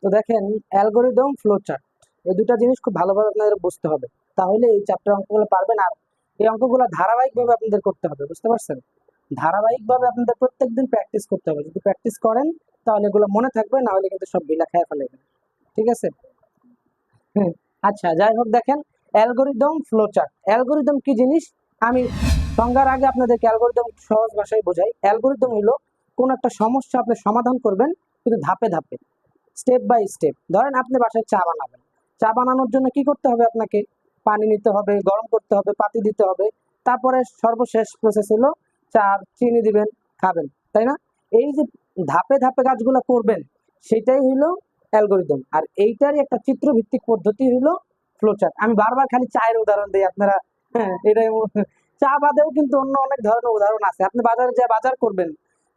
তো দেখেন, algorithm, flow chart, এই দুটা জিনিস খুব ভালোভাবে আপনাদের বুঝতে হবে, তাহলে এই চ্যাপ্টার অঙ্কগুলো পারবেন। আর এই অঙ্কগুলো ধারাবাহিকভাবে আপনাদের করতে হবে, বুঝতে পারছেন? ধারাবাহিকভাবে আপনাদের প্রত্যেকদিন প্র্যাকটিস করতে হবে। যদি প্র্যাকটিস করেন তাহলে এগুলো মনে থাকবে, না হলে কিন্তু সব বিলা খেয়ে ফেলবে। ঠিক আছে? হুম। আচ্ছা, যাই হোক, দেখেন অ্যালগরিদম, ফ্লো চার্ট। অ্যালগরিদম কি জিনিস আমি সংজ্ঞার আগে আপনাদেরকে অ্যালগরিদম সহজ ভাষায় বোঝাই। অ্যালগরিদম হলো কোন একটা সমস্যা আপনি সমাধান করবেন, কিন্তু ধাপে ধাপে, স্টেপ বাই স্টেপ। ধরেন আপনি বাসায় চা বানাবেন, চা বানানোর জন্য কি করতে হবে? আপনাকে পানি নিতে হবে, গরম করতে হবে, পাতি দিতে হবে, তারপরে সর্বশেষ প্রসেস হলো চা, চিনি দিবেন, খাবেন, তাই না? এই যে ধাপে ধাপে কাজগুলো করবেন, সেটাই হইলো অ্যালগরিদম। আর এইটারই একটা চিত্রভিত্তিক পদ্ধতি হইলো ফ্লোচার্ট। আমি বারবার খালি চায়ের উদাহরণ দিই, আপনারা হ্যাঁ এটাই চা বাদেও কিন্তু অন্য অনেক ধরনের উদাহরণ আছে। আপনি বাজারে যা বাজার করবেন,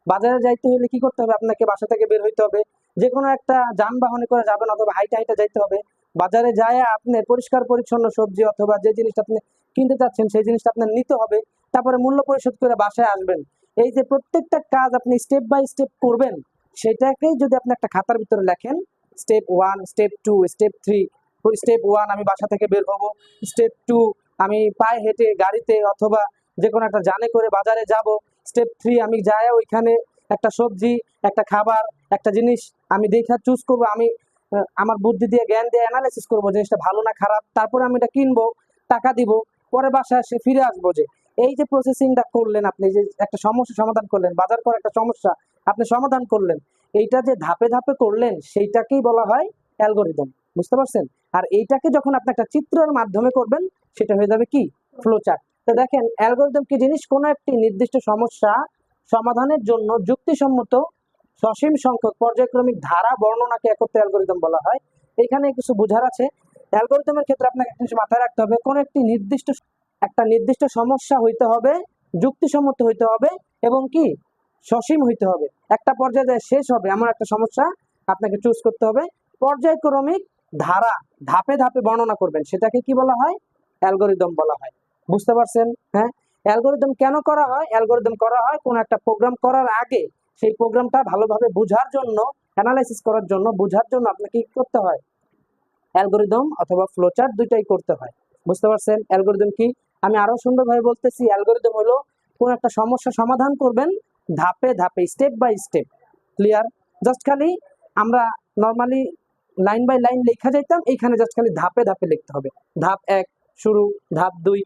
বাজারে যাইতে হলে কি করতে হবে? আপনাকে বাসা থেকে বের হইতে হবে, যে কোনো একটা যানবাহনে করে যাবেন অথবা হাইটে হাইটে যাইতে হবে। বাজারে যায় আপনি পরিষ্কার পরিচ্ছন্ন সবজি অথবা যে জিনিসটা আপনি কিনতে চাচ্ছেন সেই জিনিসটা আপনার নিতে হবে, তারপরে মূল্য পরিশোধ করে বাসায় আসবেন। এই যে প্রত্যেকটা কাজ আপনি স্টেপ বাই স্টেপ করবেন, সেটাকেই যদি আপনি একটা খাতার ভিতরে লেখেন, স্টেপ 1, স্টেপ 2, স্টেপ 3। স্টেপ 1 আমি বাসা থেকে বের হবো, স্টেপ 2 আমি পায়ে হেঁটে গাড়িতে অথবা যে কোনো একটা যানে করে বাজারে যাব, স্টেপ 3 আমি যাই ওইখানে একটা সবজি, একটা খাবার, একটা জিনিস আমি দেখা চুজ করবো, আমি আমার বুদ্ধি দিয়ে জ্ঞান দিয়ে অ্যানালাইসিস করবো জিনিসটা ভালো না খারাপ, তারপরে আমি এটা কিনবো, টাকা দিব, পরে বাসায় এসে ফিরে আসবো। যে এই যে প্রসেসিংটা করলেন, আপনি যে একটা সমস্যা সমাধান করলেন, বাজার করে একটা সমস্যা আপনি সমাধান করলেন, এইটা যে ধাপে ধাপে করলেন সেইটাকেই বলা হয় অ্যালগরিদম। বুঝতে পারছেন? আর এইটাকে যখন আপনি একটা চিত্রের মাধ্যমে করবেন, সেটা হয়ে যাবে কি? Flow chart. তো দেখেন, অ্যালগরিদম কি জিনিস? কোনো একটি নির্দিষ্ট সমস্যা সমাধানের জন্য যুক্তিসম্মত সসীম সংখ্যক পর্যায়ক্রমিক ধারা বর্ণনাকে একত্রে অ্যালগরিদম বলা হয়। এখানে কিছু বোঝার আছে। অ্যালগরিদমের ক্ষেত্রে আপনাকে একটা জিনিস মাথায় রাখতে হবে, কোন একটি নির্দিষ্ট সমস্যা হইতে হবে, যুক্তিসম্মত হইতে হবে এবং কি সসীম হইতে হবে। একটা পর্যায়ে যায় শেষ হবে এমন একটা সমস্যা আপনাকে চুজ করতে হবে। পর্যায়ক্রমিক ধারা ধাপে ধাপে বর্ণনা করবেন, সেটাকে কি বলা হয়? অ্যালগরিদম বলা হয়। বুঝতে পারছেন? হ্যাঁ। অ্যালগরিদম কেন করা হয়? অ্যালগরিদম করা হয় কোন একটা প্রোগ্রাম করার আগে সেই প্রোগ্রামটা ভালোভাবে বোঝার জন্য, অ্যানালাইসিস করার জন্য, বোঝার জন্য আপনাকে কি করতে হয়? অ্যালগরিদম অথবা ফ্লোচার্ট দুইটাই করতে হয়। বুঝতে পারছেন? অ্যালগরিদম কি? আমি আরো সুন্দরভাবে বলতেছি, অ্যালগরিদম হলো কোন একটা সমস্যা সমাধান করবেন ধাপে ধাপে, step by step. Clear? Just খালি আমরা নর্মালি লাইন বাই লাইন লেখা যাইতাম, এইখানে জাস্ট খালি ধাপে ধাপে লিখতে হবে। ধাপ 1 শুরু, ধাপ 2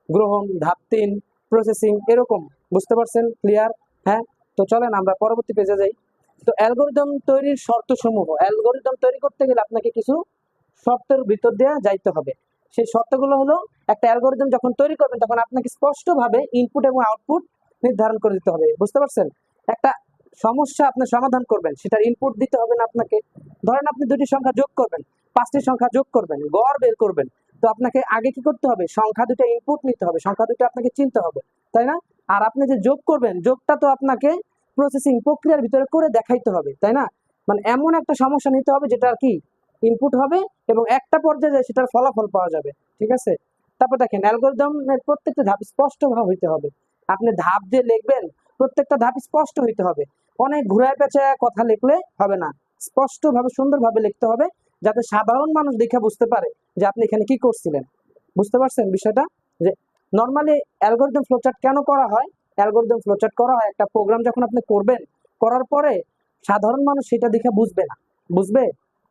গ্রহণ, ধাপ 3 প্রসেসিং, এরকম। বুঝতে পারছেন? ক্লিয়ার? হ্যাঁ। তো চলেন আমরা পরবর্তী পেজে যাই। তো অ্যালগরিদম তৈরির শর্তসমূহ। অ্যালগরিদম তৈরি করতে গেলে আপনাকে কিছু শর্তের ভিতর দিয়ে যাইতে হবে। সেই শর্তগুলো হলো, একটা অ্যালগরিদম যখন তৈরি করবেন তখন আপনাকে স্পষ্টভাবে ইনপুট এবং আউটপুট নির্ধারণ করে দিতে হবে। বুঝতে পারছেন? একটা সমস্যা আপনি সমাধান করবেন, সেটার ইনপুট দিতে হবে না আপনাকে। ধরেন আপনি দুটি সংখ্যা যোগ করবেন, 5টি সংখ্যা যোগ করবেন, গড় বের করবেন, তো আপনাকে আগে কি করতে হবে? সংখ্যা দুটো ইনপুট নিতে হবে, সংখ্যা দুটো আপনাকে চিনতে হবে, তাই না? আর আপনি যে যোগ করবেন, যোগটা তো আপনাকে প্রসেসিং প্রক্রিয়ার ভিতরে করে দেখাইতে হবে, তাই না? মানে এমন একটা সমস্যা নিতে হবে যেটা কি ইনপুট হবে এবং একটা পর্যায়ে যায় সেটার ফলাফল পাওয়া যাবে। ঠিক আছে? তারপর দেখেন, অ্যালগরিদমের প্রত্যেকটা ধাপ স্পষ্টভাবে হইতে হবে। আপনি ধাপ যে লিখবেন, প্রত্যেকটা ধাপ স্পষ্ট হইতে হবে। অনেক ঘুরায় পেঁচায় কথা লিখলে হবে না, স্পষ্টভাবে সুন্দরভাবে লিখতে হবে, যাতে সাধারণ মানুষ দেখে বুঝতে পারে যে আপনি এখানে কি করছিলেন। বুঝতে পারছেন বিষয়টা? যে নর্মালি অ্যালগরিদম ফ্লোচার্ট কেন করা হয়? অ্যালগরিদম ফ্লোচার্ট করা হয় একটা প্রোগ্রাম যখন আপনি করবেন, করার পরে সাধারণ মানুষ সেটা দেখে বুঝবে না। বুঝবে?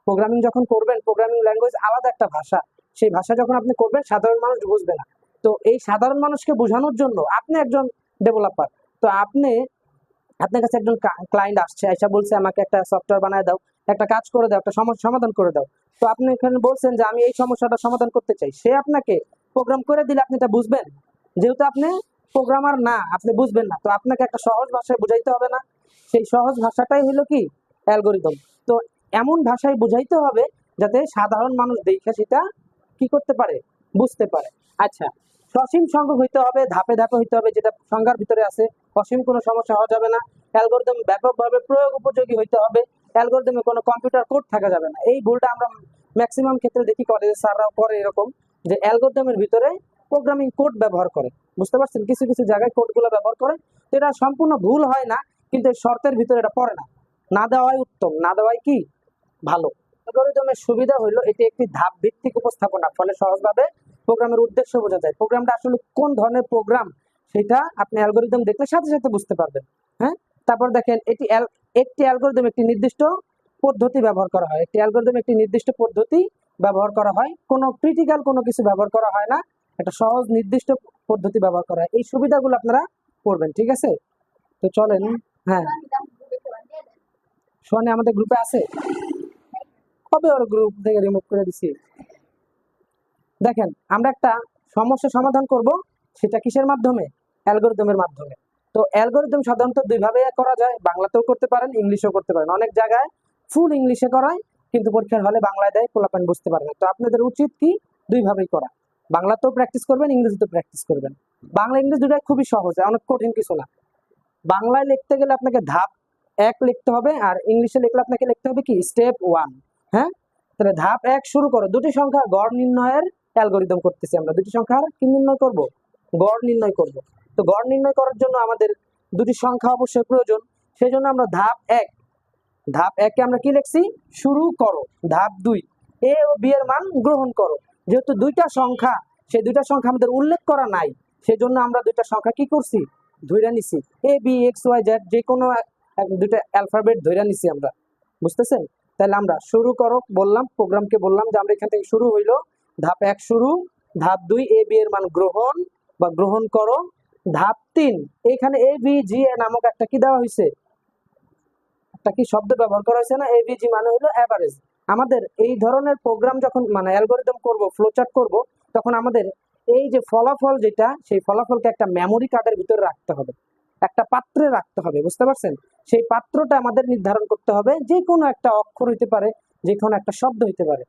প্রোগ্রামিং যখন করবেন, প্রোগ্রামিং ল্যাঙ্গুয়েজ আলাদা একটা ভাষা, সেই ভাষা যখন আপনি করবেন সাধারণ মানুষ বুঝবে না। তো এই সাধারণ মানুষকে বোঝানোর জন্য আপনি একজন ডেভেলপার, তো আপনার কাছে একজন ক্লায়েন্ট আসছে, আইসা বলছে আমাকে একটা সফটওয়্যার বানায় দাও, একটা কাজ করে দাও, একটা সমস্যা সমাধান করে দাও। তো আপনি এখানে বলছেন যে আমি এই সমস্যাটা সমাধান করতে চাই, সে আপনাকে প্রোগ্রাম করে দিলে আপনি এটা বুঝবেন? যেহেতু আপনি প্রোগ্রামার না, আপনি বুঝবেন না, তো আপনাকে একটা সহজ ভাষায় বুঝাইতে হবে না? সেই সহজ ভাষাটাই হলো কি? অ্যালগরিদম। তো এমন ভাষায় বুঝাইতে হবে যাতে সাধারণ মানুষ দেখে সেটা কি করতে পারে? বুঝতে পারে। আচ্ছা, সসীম সংখ্যক হইতে হবে, ধাপে ধাপে হইতে হবে, যেটা সংজ্ঞার ভিতরে আছে। অসীম কোনো সমস্যা হওয়া যাবে না। অ্যালগরিদম ব্যাপকভাবে প্রয়োগ উপযোগী হইতে হবে। অ্যালগরিদমে কোনো কম্পিউটার কোড থাকা যাবে না। এই ভুলটা আমরা ম্যাক্সিমাম ক্ষেত্রে দেখি, কলেজের স্যাররাও করে এরকম, যে অ্যালগরিদমের ভিতরে প্রোগ্রামিং কোড ব্যবহার করে। বুঝতে পারছেন? কিছু কিছু জায়গায় কোডগুলো ব্যবহার করে, তো এটা সম্পূর্ণ ভুল হয় না, কিন্তু শর্তের ভিতরে এটা পড়ে না। না দেওয়াই উত্তম, না দেওয়াই কি ভালো। অ্যালগরিদমের সুবিধা হলো এটি একটি ধাপ ভিত্তিক উপস্থাপনা, ফলে সহজভাবে প্রোগ্রামের উদ্দেশ্য বোঝা যায়। প্রোগ্রামটা আসলে কোন ধরনের প্রোগ্রাম সেটা আপনি অ্যালগরিদম দেখলে সাথে সাথে বুঝতে পারবেন। হ্যাঁ, তারপর দেখেন একটি অ্যালগরিদম একটি নির্দিষ্ট পদ্ধতি ব্যবহার করা হয়। একটি অ্যালগরিদম একটি নির্দিষ্ট পদ্ধতি ব্যবহার করা হয়, কোনো ক্রিটিক্যাল কোনো কিছু ব্যবহার করা হয় না, একটা সহজ নির্দিষ্ট পদ্ধতি ব্যবহার করা হয়। এই সুবিধাগুলো আপনারা পড়বেন, ঠিক আছে? তো চলেন। হ্যাঁ, সোহানি আমাদের গ্রুপে আছে, কবে ওর গ্রুপ থেকে রিমুভ করে দিছি। দেখেন, আমরা একটা সমস্যা সমাধান করব, সেটা কিসের মাধ্যমে? অ্যালগরিদমের মাধ্যমে। তো অ্যালগরিদম সাধারণত দুইভাবে করা যায়, বাংলাতেও করতে পারেন, ইংলিশেও করতে পারেন। অনেক জায়গায় ফুল ইংলিশে করায়, কিন্তু পরীক্ষার হলে বাংলায় দেয়, পোলাপান বুঝতে পারে না। তো আপনাদের উচিত কি, দুইভাবেই করা, বাংলাতেও প্র্যাকটিস করবেন, ইংরেজিতেও প্র্যাকটিস করবেন। বাংলা ইংরেজি দুটাই খুবই সহজ, অনেক কঠিন কিছু না। বাংলায় লিখতে গেলে আপনাকে ধাপ 1 লিখতে হবে, আর ইংলিশে লিখলে আপনাকে লিখতে হবে কি, স্টেপ 1। হ্যাঁ, তাহলে ধাপ 1 শুরু করো। দুটি সংখ্যার গড় নির্ণয়ের অ্যালগরিদম করতেছি আমরা। দুটি সংখ্যার কি নির্ণয় করব? গড় নির্ণয় করব। তো গড় নির্ণয় করার জন্য আমাদের দুটি সংখ্যা অবশ্যই প্রয়োজন। সেই জন্য আমরা ধাপ 1 কে আমরা কি লিখছি, শুরু করো। ধাপ 2, এ ও বি এর মান গ্রহণ করো। যেহেতু দুইটা সংখ্যা, সেই দুইটা সংখ্যা আমাদের উল্লেখ করা নাই, সেজন্য আমরা দুইটা সংখ্যা কি করছি, ধইরা নিছি। A B x Y Z, যে কোনো দুইটা অ্যালফাবেট ধইরা নিছি আমরা, বুঝতেছেন? তাহলে আমরা শুরু করো বললাম, প্রোগ্রামকে বললাম যে আমরা এখান থেকে শুরু হইলো। ধাপ 1 শুরু, ধাপ 2 এ বি এর মান গ্রহণ বা গ্রহণ করো। ধাপ 3, এখানে এ বি জি এ নামক একটা কি দেওয়া হয়েছে, একটা কি শব্দ ব্যবহার করা হয়েছে না, এবিজি মানে হলো অ্যাভারেজ। আমাদের এই ধরনের প্রোগ্রাম যখন মানে অ্যালগরিদম করব, ফ্লোচার্ট করব, তখন আমাদের এই যে ফলাফল যেটা, সেই ফলাফলকে একটা মেমোরি কার্ডের ভিতরে রাখতে হবে, একটা পাত্রে রাখতে হবে, বুঝতে পারছেন? সেই পাত্রটা আমাদের নির্ধারণ করতে হবে, যে কোনো একটা অক্ষর হইতে পারে, যে কোনো একটা শব্দ হইতে পারে,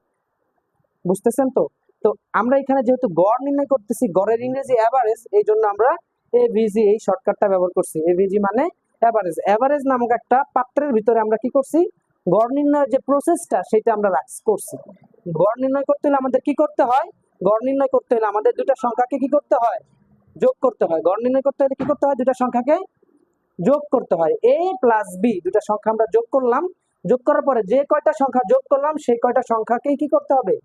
বুঝতেছেন তো? তো আমরা এখানে যেহেতু গড় নির্ণয় করতেছি, গড়ের ইংরেজি অ্যাভারেজ, এই জন্য আমরা এভিজি এই শর্টকাটটা ব্যবহার করছি। এভিজি মানে অ্যাভারেজ। অ্যাভারেজ নামক একটা পাত্রের ভিতরে আমরা কি করছি, গড় নির্ণয়ের যে প্রসেসটা সেটা আমরা করছি। গড় নির্ণয় করতে হলে আমাদের কি করতে হয়, গড় নির্ণয় করতে হলে আমাদের দুটা সংখ্যাকে কি করতে হয়, যোগ করতে হয়। গড় নির্ণয় করতে হলে কি করতে হয়, দুটা সংখ্যাকে যোগ করতে হয়। এ প্লাস বি, দুটা সংখ্যা আমরা যোগ করলাম। যোগ করার পরে যে কয়টা সংখ্যা যোগ করলাম, সেই কয়টা সংখ্যাকেই কি করতে হবে,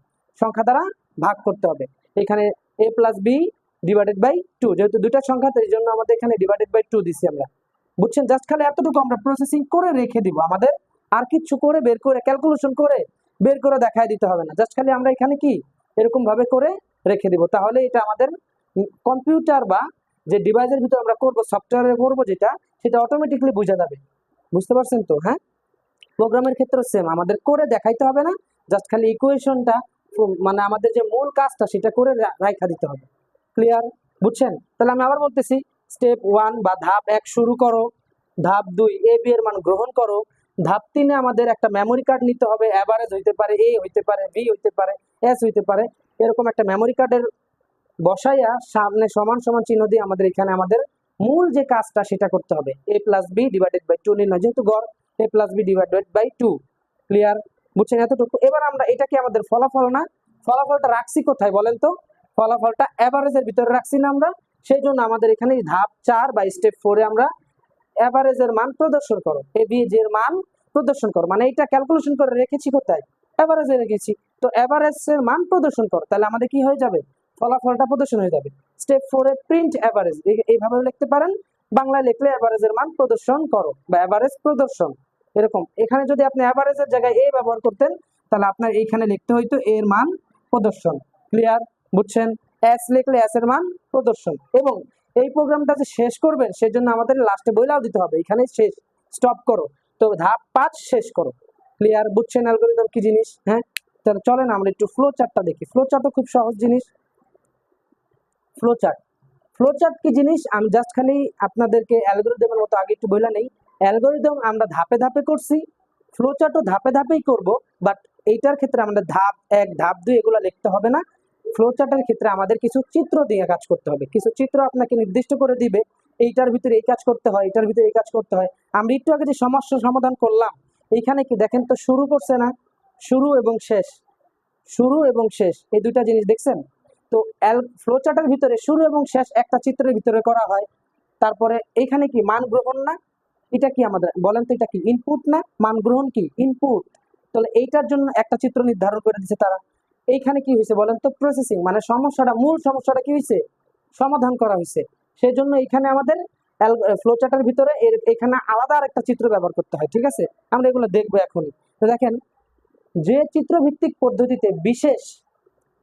সংখ্যা দ্বারা ভাগ করতে হবে। এখানে এ প্লাস বি ডিভাইডেড বাই 2, যেহেতু দুইটা সংখ্যা, তো এই জন্য আমাদের এখানে ডিভাইডেড বাই 2 দিছি আমরা, বুঝছেন? জাস্ট খালি এতটুকু আমরা প্রসেসিং করে রেখে দিব, আমাদের আর কিছু করে বের করে ক্যালকুলেশন করে বের করে দেখায় দিতে হবে না। জাস্ট খালি আমরা এখানে কি এরকম ভাবে করে রেখে দিব, তাহলে এটা আমাদের কম্পিউটার বা যে ডিভাইসের ভিতরে আমরা করব, সফটওয়্যারে করব যেটা, সেটা অটোমেটিকলি বোঝা যাবে, বুঝতে পারছেন তো? হ্যাঁ, প্রোগ্রামের ক্ষেত্রে সেম, আমাদের করে দেখাইতে হবে না, জাস্ট খালি ইকুয়েশনটা মানে আমাদের যে মূল কাজটা সেটা করে রাখা দিতে হবে। ক্লিয়ার, বুঝছেন? তাহলে আমি আবার বলতেছি, স্টেপ 1 বা ধাপ 1 শুরু করো। ধাপ 2 এ বি এর মান গ্রহণ করো। ধাপ 3 আমাদের একটা মেমোরি কার্ড নিতে হবে, অ্যাভারেজ হইতে পারে, এ হইতে পারে, বি হইতে পারে, এস হইতে পারে, এরকম একটা মেমোরি কার্ডের বসাইয়া সামনে সমান সমান চিহ্ন দিয়ে আমাদের এখানে আমাদের মূল যে কাজটা সেটা করতে হবে। A plus B divided by 2 নির্ণয়, যেহেতু গড় A plus B divided by 2। Clear, বুঝছেন এতটুকু? এবার আমরা এটা কি আমাদের ফলাফল না, ফলাফলটা রাখছি কোথায় বলেন তো? ফলাফলটা অ্যাভারেজের ভিতরে রাখছি না আমরা, সেই জন্য আমাদের এখানে ধাপ 4 বা স্টেপ 4 এ আমরা অ্যাভারেজের মান প্রদর্শন করো, এ বি জি এর মান প্রদর্শন করো, মানে এটা ক্যালকুলেশন করে রেখেছি কোথায়, অ্যাভারেজে রেখেছি। তো অ্যাভারেজের মান প্রদর্শন করো, তাহলে আমাদের কি হয়ে যাবে, ফলাফলটা প্রদর্শন হয়ে যাবে। স্টেপ 4 এ প্রিন্ট অ্যাভারেজ, এইভাবে লিখতে পারেন, বাংলায় লিখলে অ্যাভারেজের মান প্রদর্শন করো বা অ্যাভারেজ প্রদর্শন, এরকম। এখানে যদি আপনি অ্যাভারেজের জায়গায় এ ব্যবহার করতেন, তাহলে আপনার এইখানে লিখতে হইতো এর মান প্রদর্শন। ক্লিয়ার, বুঝছেন? এস লিখলে এস এর মান প্রদর্শন। এবং এই প্রোগ্রামটা যে শেষ করবেন, সেজন্য আমাদের লাস্টে বইলাও দিতে হবে, এখানে শেষ, স্টপ করো। তো ধাপ 5 শেষ করো। ক্লিয়ার, বুঝছেন অ্যালগরিদম কি জিনিস? হ্যাঁ, তাহলে চলেন আমরা একটু ফ্লো চার্টটা দেখি। ফ্লো চার্টও খুব সহজ জিনিস। ফ্লো চার্ট, ফ্লো চার্ট কি জিনিস আমি জাস্ট খালি আপনাদেরকে অ্যালগরিদমের মতো আগে একটু বলে নেই। অ্যালগরিদম আমরা ধাপে ধাপে করছি, ফ্লো চার্টও ধাপে ধাপেই করব, বাট এইটার ক্ষেত্রে আমাদের ধাপ 1 ধাপ 2 এগুলো লিখতে হবে না। ফ্লো চার্টের ক্ষেত্রে আমাদের কিছু চিত্র দিয়ে কাজ করতে হবে, কিছু চিত্র আপনাকে নির্দিষ্ট করে দিবে, এইটার ভিতরে এই কাজ করতে হয়, এটার ভিতরে এই কাজ করতে হয়। আমরা একটু আগে যে সমস্যা সমাধান করলাম, এইখানে কি দেখেন তো, শুরু করছে না, শুরু এবং শেষ, শুরু এবং শেষ, এই দুইটা জিনিস দেখছেন তো? ফ্লো চার্টের ভিতরে শুরু এবং শেষ একটা চিত্রের ভিতরে করা হয়। তারপরে এখানে কি মান গ্রহণ না, এটা কি আমাদের বলেন তো, এটা কি ইনপুট না, মান গ্রহণ কি ইনপুট, তাহলে এইটার জন্য একটা চিত্র নির্ধারণ করে দিচ্ছে তারা। এইখানে কি হয়েছে বলেন তো, প্রসেসিং মানে সমস্যাটা, মূল সমস্যাটা কি হয়েছে, সমাধান করা হয়েছে। সেই জন্য এখানে আমাদের ফ্লোচার্টের ভিতরে এখানে আলাদা আরেকটা চিত্র ব্যবহার করতে হয়। ঠিক আছে, আমরা এগুলো দেখবো এখনই। তো দেখেন, যে চিত্রভিত্তিক পদ্ধতিতে বিশেষ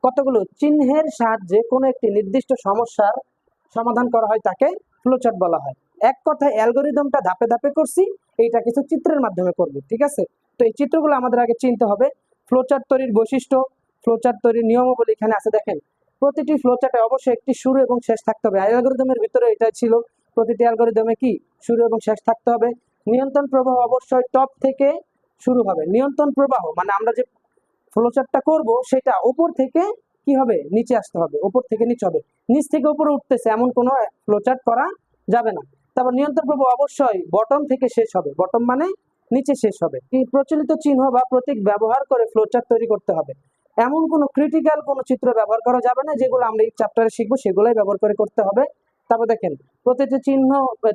কতগুলো চিহ্নের সাহায্যে কোনো একটি নির্দিষ্ট সমস্যার সমাধান করা হয় তাকে ফ্লোচার্ট বলা হয়। এক কথায় অ্যালগোরিদমটা ধাপে ধাপে করছি, এইটা কিছু চিত্রের মাধ্যমে করবে। ঠিক আছে, তো এই চিত্রগুলো আমাদের আগে চিনতে হবে। ফ্লোচার্ট তৈরির বৈশিষ্ট্য, ফ্লোচার্ট তৈরির নিয়মাবলী এখানে আছে। দেখেন, প্রতিটি ফ্লোচার্টে অবশ্যই একটি শুরু এবং শেষ থাকতে হবে। অ্যালগোরিদমের ভিতরে এটাই ছিল, প্রতিটি অ্যালগোরিদমে কি শুরু এবং শেষ থাকতে হবে। নিয়ন্ত্রণ প্রবাহ অবশ্যই টপ থেকে শুরু হবে। নিয়ন্ত্রণ প্রবাহ মানে আমরা যে ফ্লোচার্টটা করব সেটা উপর থেকে কি হবে, নিচে আসতে হবে, উপর থেকে নিচে হবে। নিচ থেকে উপরে উঠতেছে এমন কোনো ফ্লোচার্ট করা যাবে না। তারপর নিয়ন্ত্রণ প্রবাহ অবশ্যই বটম থেকে শেষ হবে, বটম মানে নিচে শেষ হবে। এই প্রচলিত চিহ্ন বা প্রতীক ব্যবহার করে ফ্লোচার্ট তৈরি করতে হবে। এমন কোনো ক্রিটিক্যাল কোনো চিত্র ব্যবহার করা যাবে না, যেগুলো আমরা এই চ্যাপ্টারে শিখবো সেগুলোই ব্যবহার করে করতে হবে। তারপর দেখেন, প্রতিটি চিহ্ন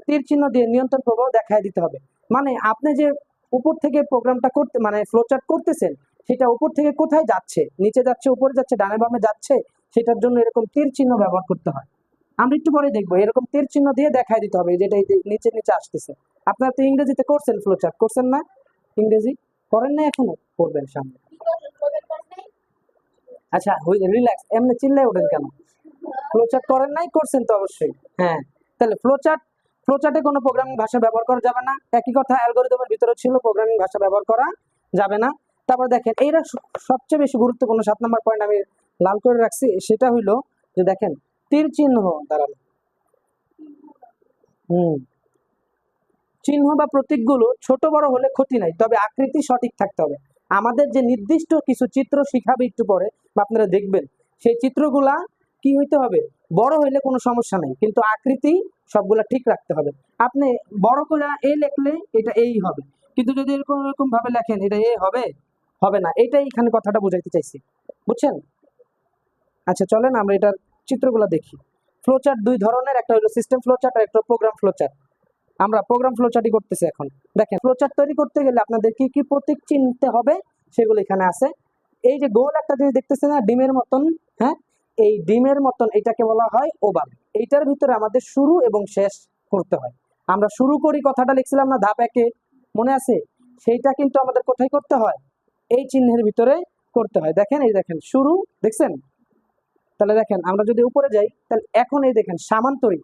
তীর চিহ্ন দিয়ে নিয়ন্ত্রণ প্রবাহ দেখায় দিতে হবে। মানে আপনি যে উপর থেকে প্রোগ্রামটা করতে মানে ফ্লোচার্ট করতেছেন, সেটা উপর থেকে কোথায় যাচ্ছে, নিচে যাচ্ছে, উপরে যাচ্ছে, ডানে বামে যাচ্ছে, সেটার জন্য এরকম তীর চিহ্ন ব্যবহার করতে হয়। আমরা একটু পরে দেখবো, এরকম তীর চিহ্ন দিয়ে দেখাই দিতে হবে যেটা নিচে নিচে আসতেছে। আপনারা তো ইংরেজিতে করছেন, ফ্লোচার্ট করছেন না? ইংরেজি করেন না এখনো? করবেন সামনে। আচ্ছা, রিল্যাক্স, এমনি চিল্লাই ওঠেন কেন? ফ্লোচার্ট করেন নাই, করছেন তো অবশ্যই। হ্যাঁ, তাহলে ফ্লোচার্টে কোনো প্রোগ্রামিং ভাষা ব্যবহার করা যাবে না। একই কথা অ্যালগোরিদমের ভিতরে ছিল, প্রোগ্রামিং ভাষা ব্যবহার করা যাবে না। তারপর দেখেন, এইটা সবচেয়ে বেশি গুরুত্বপূর্ণ 7 নম্বর পয়েন্ট আমি লাল করে রাখছি, সেটা হইলো যে দেখেন, তীর চিহ্ন দাঁড়ানো চিহ্ন বা প্রতীকগুলো ছোট বড় হলে ক্ষতি নাই, তবে আকৃতি সঠিক থাকতে হবে। আমাদের যে নির্দিষ্ট কিছু চিত্র শিখাবে একটু পরে বা আপনারা দেখবেন, সেই চিত্রগুলা কি হইতে হবে, বড় হইলে কোনো সমস্যা নেই, কিন্তু আকৃতি সবগুলা ঠিক রাখতে হবে। আপনি বড় করে এ লিখলে এটা এই হবে, কিন্তু যদি এরকম এরকম ভাবে লেখেন এটা এ হবে, হবে না। এটাই এখানে কথাটা বুঝাইতে চাইছি, বুঝছেন? আচ্ছা, চলেন আমরা এটার চিত্রগুলো দেখি। ফ্লোচার্ট দুই ধরনের, একটা হলো সিস্টেম ফ্লোচার্ট আর একটা প্রোগ্রাম ফ্লোচার্ট। আমরা প্রোগ্রাম ফ্লোচার্টই করতেছি এখন। দেখেন, ফ্লোচার্ট তৈরি করতে গেলে আপনাদের কি কি প্রতীক চিনতে হবে সেগুলো এখানে আছে। এই যে গোল একটা জিনিস দেখতেছেন না, ডিমের মতন, হ্যাঁ, এই ডিমের মতন এটাকে বলা হয় ওভাল। এইটার ভিতরে আমাদের শুরু এবং শেষ করতে হয়। আমরা শুরু করি কথাটা লিখছিলাম না ধাপ একে, মনে আছে? সেইটা কিন্তু আমাদের কোথায় করতে হয়, এই চিহ্নের ভিতরে করতে হয়। দেখেন, এই দেখেন শুরু, দেখছেন? তাহলে দেখেন, আমরা যদি উপরে যাই, তাহলে এখন এই দেখেন সামান্তরিক,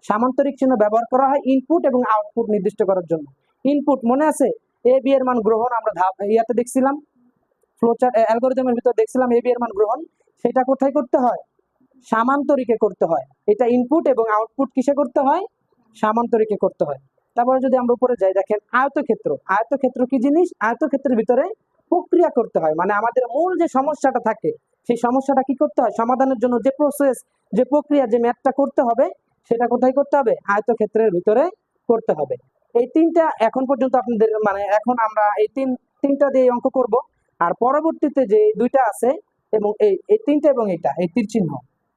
সামান্তরিক চিহ্ন ব্যবহার করা হয় ইনপুট এবং আউটপুট নির্দিষ্ট করার জন্য। ইনপুট মনে আছে, এ বি এর মান গ্রহণ, আমরা ধাপ ইয়াতে দেখছিলাম, ফ্লোচার্ট অ্যালগরিদমের ভিতর দেখছিলাম এ বি এর মান গ্রহণ। সেটা কোথায় করতে হয়, সামান্তরিকে করতে হয়। এটা ইনপুট এবং আউটপুট কিসে করতে হয়, সামান্তরিকে করতে হয়। তারপরে যদি আমরা উপরে যাই, দেখেন আয়তক্ষেত্র। আয়তক্ষেত্র কি জিনিস, আয়তক্ষেত্রের ভিতরে প্রক্রিয়া করতে হয়, মানে আমাদের মূল যে সমস্যাটা থাকে সেই সমস্যাটা কি করতে হয়, সমাধানের জন্য যে প্রসেস, যে প্রক্রিয়া, যে ম্যাথটা করতে হবে, সেটা কোথায় করতে হবে, আয়তক্ষেত্রের ভিতরে করতে হবে। এই তিনটা এখন পর্যন্ত আপনাদের মানে এখন আমরা এই তিনটা দিয়ে অঙ্ক করব। আর পরবর্তীতে যে দুইটা আছে এবং এই তিনটা এবং এটা এই তীর চিহ্ন,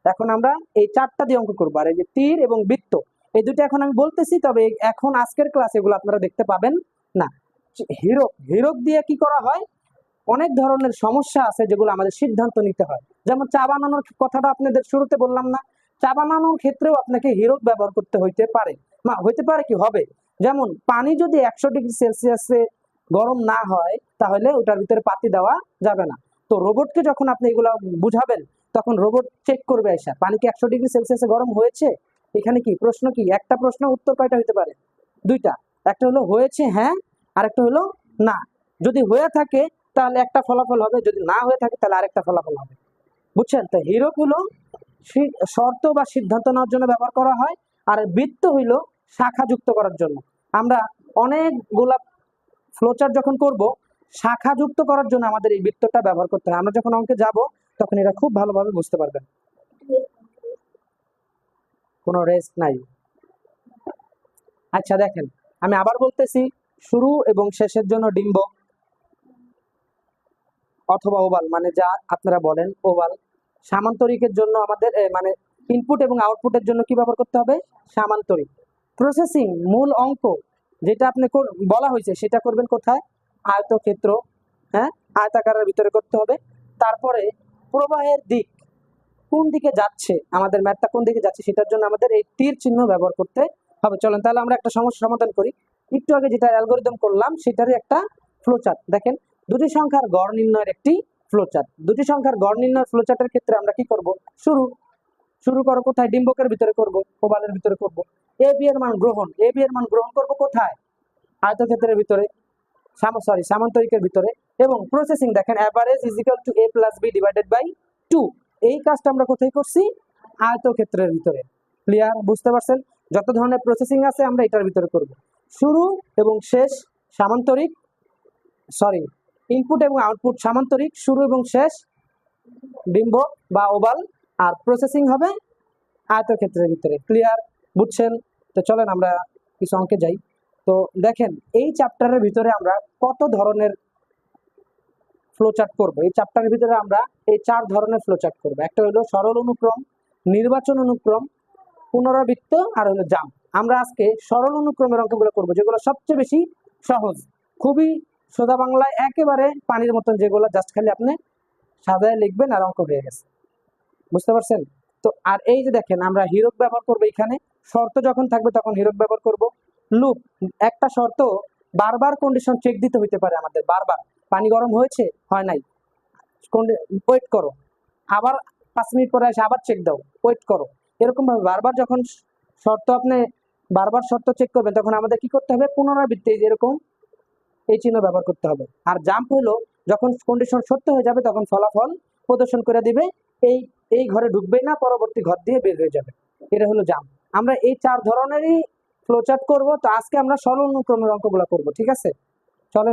এখন আমরা এই চারটা দিয়ে অঙ্ক করবো। আর এই যে তীর এবং বৃত্ত, এই দুটো এখন আমি বলতেছি, তবে এখন আজকের ক্লাস এগুলো আপনারা দেখতে পাবেন না। হীরক, হীরক দিয়ে কি করা হয়, অনেক ধরনের সমস্যা আছে যেগুলো আমাদের সিদ্ধান্ত নিতে হয়। যেমন চা বানানোর কথাটা আপনাদের শুরুতে বললাম না, চা বানানোর ক্ষেত্রেও আপনাকে হীরক ব্যবহার করতে হইতে পারে, না হইতে পারে কি হবে। যেমন পানি যদি 100 ডিগ্রি সেলসিয়াসে গরম না হয়, তাহলে ওটার ভিতরে পাতি দেওয়া যাবে না। তো রোবটকে যখন আপনি এগুলো বুঝাবেন, তখন রোবট চেক করবে এসা পানি কি 100 ডিগ্রি সেলসিয়াসে গরম হয়েছে। এখানে কি প্রশ্ন, কি একটা প্রশ্ন উত্তর কয়টা হইতে পারে, দুইটা। একটা হলো হয়েছে হ্যাঁ, আর একটা হলো না। যদি হয়ে থাকে তাহলে একটা ফলাফল হবে, যদি না হয়ে থাকে তাহলে আরেকটা ফলাফল হবে, বুঝছেন? তো হীরক হলো শর্ত বা সিদ্ধান্ত নেওয়ার জন্য ব্যবহার করা হয়, আর বৃত্ত হইলো শাখা যুক্ত করার জন্য। আমরা অনেকগুলা ফ্লোচার্ট যখন করব, শাখা যুক্ত করার জন্য আমাদের এই বৃত্তটা ব্যবহার করতে হয়। আমরা যখন অঙ্কে যাব তখন এটা খুব ভালোভাবে বুঝতে পারবেন। কোনো রেস্ট নাই। আচ্ছা দেখেন, আমি আবার বলতেছি, শুরু এবং শেষের জন্য ডিম্ব অথবা ওভাল, মানে যা আপনারা বলেন ওভাল। সামান্তরিকের জন্য আমাদের মানে ইনপুট এবং আউটপুটের জন্য কি ব্যবহার করতে হবে, সামান্তরিক। প্রসেসিং মূল অঙ্ক যেটা আপনি বলা হয়েছে সেটা করবেন কোথায়, আয়তক্ষেত্র। হ্যাঁ, আয়তাকারের ভিতরে করতে হবে। তারপরে প্রবাহের দিক কোন দিকে যাচ্ছে, আমাদের ম্যাথটা কোন দিকে যাচ্ছে সেটার জন্য আমাদের এই তীর চিহ্ন ব্যবহার করতে হবে। চলেন তাহলে আমরা একটা সমস্যা সমাধান করি। একটু আগে যেটা অ্যালগরিদম করলাম সেটারই একটা ফ্লোচার্ট। দেখেন, দুটি সংখ্যার গড় নির্ণয়ের একটি ফ্লোচার্ট। দুটি সংখ্যার গড় নির্ণয়ের ফ্লোচার্টের ক্ষেত্রে আমরা কি করব, শুরু করো কোথায়, ডিম্বকের ভিতরে করব, ওভালের ভিতরে করব। এ বি এর মান গ্রহণ, এ বি এর মান গ্রহণ করব কোথায়, আয়তক্ষেত্রের ভিতরে, সামান্তরিকের ভিতরে। এবং প্রসেসিং দেখেন, average is equal to a plus B divided by 2। এই কাজটা আমরা কোথায় করছি, আয়তক্ষেত্রের ভিতরে। ক্লিয়ার, বুঝতে পারছেন? যত ধরনের প্রসেসিং আছে আমরা এটার ভিতরে করব। শুরু এবং শেষ সামান্তরিক, ইনপুট এবং আউটপুট সামান্তরিক, শুরু এবং শেষ ডিম্বক বা ওভাল, আর প্রসেসিং হবে আয়তক্ষেত্রের ভিতরে। ক্লিয়ার, বুঝছেন? তো চলেন আমরা কিছু অঙ্কে যাই। তো দেখেন, এই চ্যাপ্টারের ভিতরে আমরা কত ধরনের ফ্লোচার্ট করব। এই চ্যাপ্টারের ভিতরে আমরা এই 4 ধরনের ফ্লোচার্ট করব। একটা হলো সরল অনুক্রম, নির্বাচন অনুক্রম, পুনরাবৃত্ত, আর হলো জাম্প। আমরা আজকে সরল অনুক্রমের অঙ্কগুলো করব, যেগুলো সবচেয়ে বেশি সহজ, খুবই সোজা বাংলায় একেবারে পানির মতন, যেগুলো জাস্ট খালি আপনি সাজায় লিখবেন আর অঙ্ক হয়ে গেছে। বুঝতে পারছেন? তো আর এই যে দেখেন, আমরা হিরক ব্যবহার করব। এখানে শর্ত যখন থাকবে তখন হিরক ব্যবহার করব। লুপ, একটা শর্ত বারবার কন্ডিশন চেক দিতে হইতে পারে আমাদের, বারবার পানি গরম হয়েছে, হয় নাই, ওয়েট করো, আবার 5 মিনিট পরে এসে আবার চেক দাও, ওয়েট করো। এরকম ভাবে বারবার যখন শর্ত আপনি বারবার শর্ত চেক করবেন, তখন আমাদের কি করতে হবে, পুনরাবৃত্তি, যেরকম এই চিহ্ন ব্যবহার করতে হবে। আর জাম্প হলো যখন কন্ডিশন সত্য হয়ে যাবে তখন ফলাফল প্রদর্শন করে দিবে, এই এই ঘরে ঢুকবে না, পরবর্তী ঘর দিয়ে বের হয়ে যাবে। এটা হলো জাম্প। আমরা এই 4 ধরনেরই ফ্লোচার্ট করব। তো আজকে আমরা সরল অনুক্রমের অঙ্কগুলো করব, ঠিক আছে? চলেন।